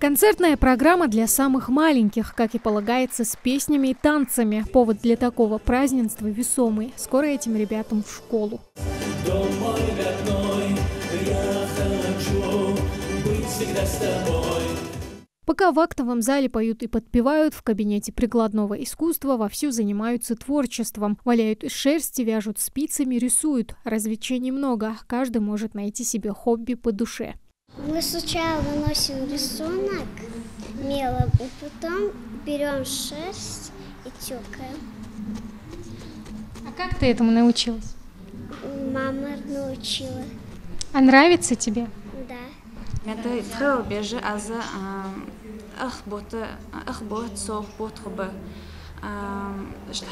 Концертная программа для самых маленьких, как и полагается, с песнями и танцами. Повод для такого празднества весомый. Скоро этим ребятам в школу. Дом мой родной, я хочу быть всегда с тобой. Пока в актовом зале поют и подпевают, в кабинете прикладного искусства вовсю занимаются творчеством. Валяют из шерсти, вяжут спицами, рисуют. Развлечений много, каждый может найти себе хобби по душе. Мы сначала наносим рисунок мелом, и потом берем шерсть и тюкаем. А как ты этому научилась? Мама научила. А нравится тебе? Да. Это тхел бежи аза ахбот сохбот хба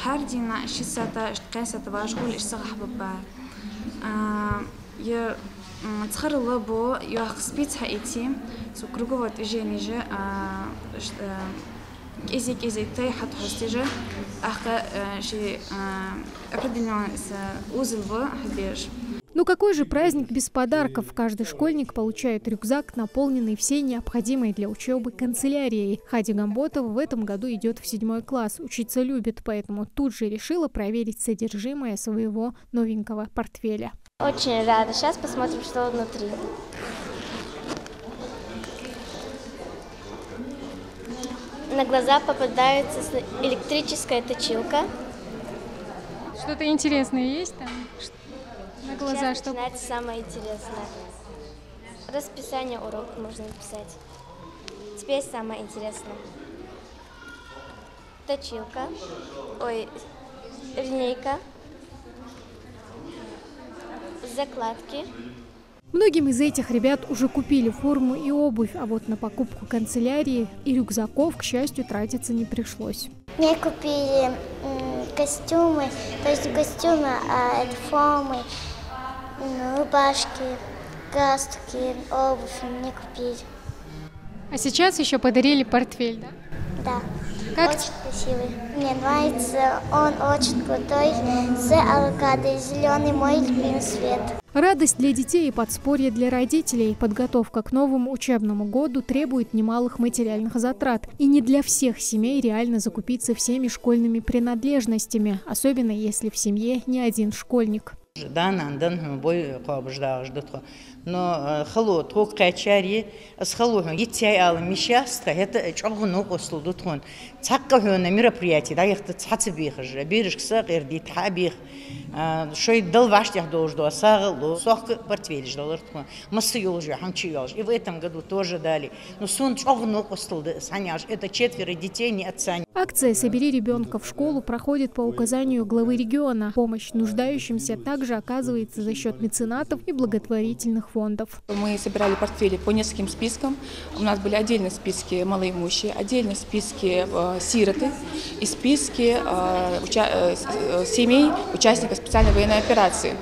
хардина шисата قاسة важгул ишсахбба я تخرج بو يخصبيت حقيقتي سكرجوا وتجيني جا كيزي تاي حط حستيجا أحكا شيء أبدنا أوزل بو حبيش. Ну какой же праздник без подарков? Каждый школьник получает рюкзак, наполненный всей необходимой для учебы канцелярией. Хади Гамботова в этом году идет в 7 класс. Учиться любит, поэтому тут же решила проверить содержимое своего новенького портфеля. Очень рада. Сейчас посмотрим, что внутри. На глаза попадается электрическая точилка. Что-то интересное есть там? На глаза, сейчас начинается самое интересное. Расписание уроков можно написать. Теперь самое интересное. Точилка. Линейка. Закладки. Многим из этих ребят уже купили форму и обувь, а вот на покупку канцелярии и рюкзаков, к счастью, тратиться не пришлось. Мне купили костюмы, то есть костюмы, а это формы, рубашки, галстуки, обувь мне купили. А сейчас еще подарили портфель, да? Да. Как? Очень красивый. Мне нравится, он очень крутой, с авокадо, зеленый, мой любимый цвет. Радость для детей и подспорье для родителей. Подготовка к новому учебному году требует немалых материальных затрат. И не для всех семей реально закупиться всеми школьными принадлежностями, особенно если в семье не один школьник. Но халот хок качари с халотом етяял мишастка это чогну костул дутон цаккахёна мероприятие да яхта цацбих же беришкса герди табих шой дал ваштях должно сагл сох портфель ждалар массы ёлжу хамчи ёлж и в этом году тоже дали но сон чогну костул саняж это 4 детей не отца. Акция «Собери ребенка в школу» проходит по указанию главы региона. Помощь нуждающимся также оказывается за счет меценатов и благотворительных фондов. Мы собирали портфели по нескольким спискам. У нас были отдельные списки малоимущие, отдельные списки сироты и списки семей участников специальной военной операции.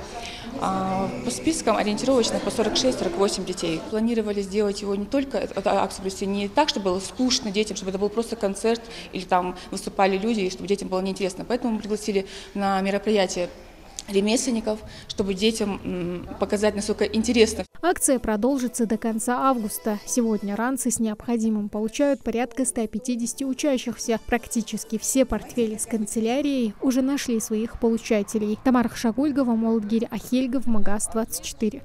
По спискам ориентировочно по 46-48 детей. Планировали сделать его не только, акцию провести не так, чтобы было скучно детям, чтобы это был просто концерт или там выступали люди, и чтобы детям было неинтересно. Поэтому мы пригласили на мероприятие ремесленников, чтобы детям показать, насколько интересно. Акция продолжится до конца августа. Сегодня ранцы с необходимым получают порядка 150 учащихся. Практически все портфели с канцелярией уже нашли своих получателей. Тамара Хшагульгова, Молдгирь Ахельгов, Магаз 24.